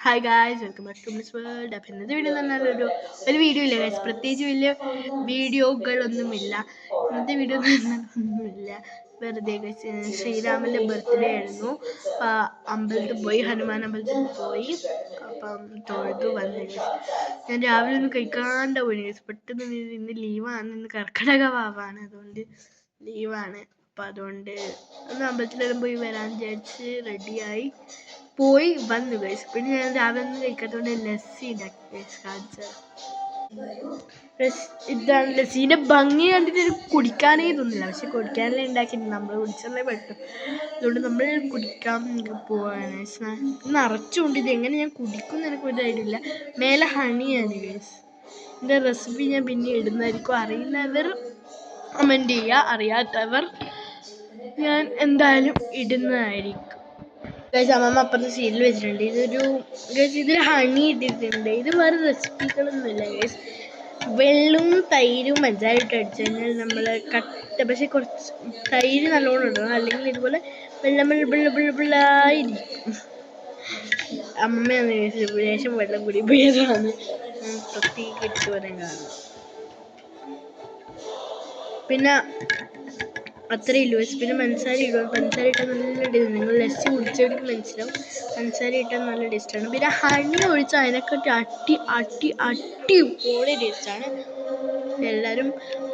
Hi guys, welcome back to Miss World. അപ്പം ഇന്നത്തെ video എന്ന് പറഞ്ഞാൽ ഒരു വീഡിയോ ഇല്ല ഗായ്സ്, പ്രത്യേകിച്ച് വലിയ വീഡിയോകളൊന്നുമില്ല. ഇന്നത്തെ വീഡിയോ എന്ന് പറഞ്ഞാൽ ഒന്നുമില്ല, വെറുതെ ഗായ്സ്. ശ്രീരാമൻ്റെ ബർത്ത്ഡേ ആയിരുന്നു. അമ്പലത്തിൽ പോയി, ഹനുമാൻ അമ്പലത്തിൽ പോയി. അപ്പം തൊഴുതു വന്നു ഗായ്സ്. ഞാൻ രാവിലെ ഒന്നും കഴിക്കാണ്ട് പോയി ഗായ്സ്. പെട്ടെന്ന് ഇന്ന് ലീവാണ്, ഇന്ന് കർക്കിടക വാവാണ്, അതുകൊണ്ട് ലീവാണ്. അപ്പം അതുകൊണ്ട് ഒന്ന് അമ്പലത്തിലെല്ലാം പോയി വരാൻ വിചാരിച്ച് റെഡിയായി പോയി വന്നു ഗൈസ്. പിന്നെ ഞാൻ രാവിലെ ഒന്നും കഴിക്കാത്തതുകൊണ്ട് ലസ്സി ഉണ്ടാക്കി ഗൈസ്, കാണിച്ചത്. ഇതാണ് ലസ്സിൻ്റെ ഭംഗി കണ്ടിട്ട് കുടിക്കാനേ തോന്നില്ല, പക്ഷെ കുടിക്കാനല്ലേ ഉണ്ടാക്കിയിട്ടുണ്ട്, നമ്മൾ കുടിച്ചല്ലേ പറ്റും. അതുകൊണ്ട് നമ്മൾ കുടിക്കാൻ പോവാണ്. നിറച്ചുകൊണ്ട് ഇത് എങ്ങനെ ഞാൻ കുടിക്കും എനിക്ക് ഒരു ഐഡിയ ഇല്ല. മേലെ ഹണിയാണ് ഗൈസ്. ഇതിൻ്റെ റെസിപ്പി ഞാൻ പിന്നെ ഇടുന്നതായിരിക്കും. അറിയുന്നവർ കമൻറ്റ് ചെയ്യുക, അറിയാത്തവർ ഞാൻ എന്തായാലും ഇടുന്നതായിരിക്കും. ഗൈസ്, അമ്മമ്മ അപ്പുറത്ത് സീരിയൽ വെച്ചിട്ടുണ്ട്. ഇതിൽ ഹണി ഇട്ടിട്ടുണ്ട്. ഇത് വേറെ റെസിപ്പികളൊന്നുമില്ല ഗൈസ്. വെള്ളവും തൈരും പഞ്ചാര ഇട്ട് അടിച്ചു കഴിഞ്ഞാൽ നമ്മൾ പക്ഷെ കുറച്ച് തൈര് നല്ലോണം ഇടണം, അല്ലെങ്കിൽ ഇതുപോലെ വെള്ളായിരിക്കും. അമ്മയാണ് ലേശം വെള്ളം കൂടി പോയതാണ് പ്രത്യേകം എടുത്തു വരാൻ കാരണം. പിന്നെ അത്രയേ ഉള്ളൂ. പിന്നെ പഞ്ചസാര ഇടുക. പഞ്ചസാര ഇട്ടാൽ നല്ല ടേസ്റ്റ്. നിങ്ങൾ ലസ്സി കുടിച്ചവർക്ക് മനസ്സിലാവും, പഞ്ചസാര ഇട്ടാൽ നല്ല ടേസ്റ്റാണ്. പിന്നെ ഹണി ഒഴിച്ചാൽ അതിനെക്കാട്ടി അടിപൊളി ടേസ്റ്റാണ്. എല്ലാവരും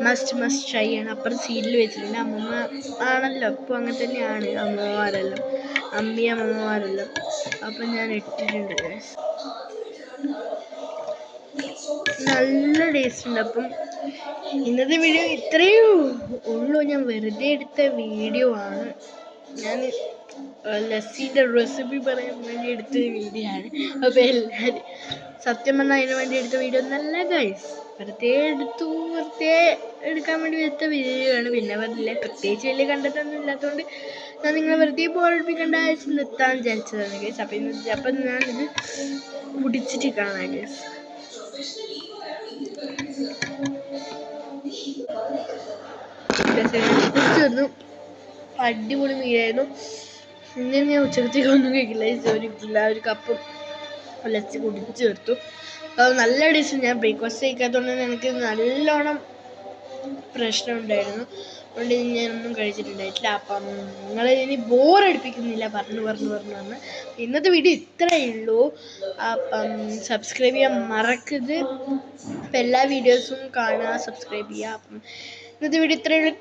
മസ്റ്റ് ട്രൈ ചെയ്യണം. അപ്പുറം സീരിയൽ വെച്ചിട്ടുണ്ട്. അമ്മമ്മ ആണല്ലോ, ഇപ്പോൾ അങ്ങനെ തന്നെയാണ് അമ്മമാരെല്ലാം, അമ്മമാരെല്ലാം. അപ്പം ഞാൻ ഇട്ടിട്ടുണ്ട്. നല്ല ടേസ്റ്റ് ഉണ്ട്. അപ്പം ഇന്നത്തെ വീഡിയോ ഇത്രയേ ഉള്ളൂ. ഞാൻ വെറുതെ എടുത്ത വീഡിയോ ആണ്. ഞാൻ ലസ്സിൻ്റെ റെസിപ്പി പറയാൻ വേണ്ടി എടുത്ത വീഡിയോ ആണ്. അപ്പോൾ എല്ലാവരും സത്യം പറഞ്ഞാൽ അതിന് വേണ്ടി എടുത്ത വീഡിയോ നല്ല ഗൈസ്, വെറുതെ എടുക്കാൻ വേണ്ടി എടുത്ത വീഡിയോ ആണ്. പിന്നെ പറഞ്ഞില്ല, പ്രത്യേകിച്ച് വലിയ കണ്ടതൊന്നും ഇല്ലാത്തതുകൊണ്ട് ഞാൻ നിങ്ങളെ വെറുതെ ബോറടിപ്പിക്കേണ്ട ആവശ്യം നിർത്താൻ വിചാരിച്ചതാണ് ഗൈസ്. അപ്പം ഞാനിത് കുടിച്ചിട്ട് കാണാം ഗൈസ്. കുടിച്ചു, അടിപൊളി മീനായിരുന്നു. പിന്നെ ഞാൻ ഉച്ചക്കത്തേക്ക് ഒന്നും കഴിക്കില്ല. ഒരു കപ്പ് ലസ്സി കുടിച്ചു ചേർത്തു. അത് നല്ല ടേസ്റ്റ്. ഞാൻ ബ്രേക്ക്ഫാസ്റ്റ് കഴിക്കാത്തതുകൊണ്ട് എനിക്ക് നല്ലോണം പ്രശ്നം ഉണ്ടായിരുന്നു, അതുകൊണ്ട് ഞാനൊന്നും കഴിച്ചിട്ടുണ്ടായിട്ടില്ല. അപ്പം നിങ്ങൾ ഇനി ബോറടിപ്പിക്കുന്നില്ല പറഞ്ഞ്. ഇന്നത്തെ വീഡിയോ ഇത്രയേ ഉള്ളൂ. അപ്പം സബ്സ്ക്രൈബ് ചെയ്യാൻ മറക്കരുത്. അപ്പം എല്ലാ വീഡിയോസും കാണുക, സബ്സ്ക്രൈബ് ചെയ്യുക. അപ്പം ഇന്നത്തെ വീഡിയോ ഇത്രയേ ഉള്ളൂ.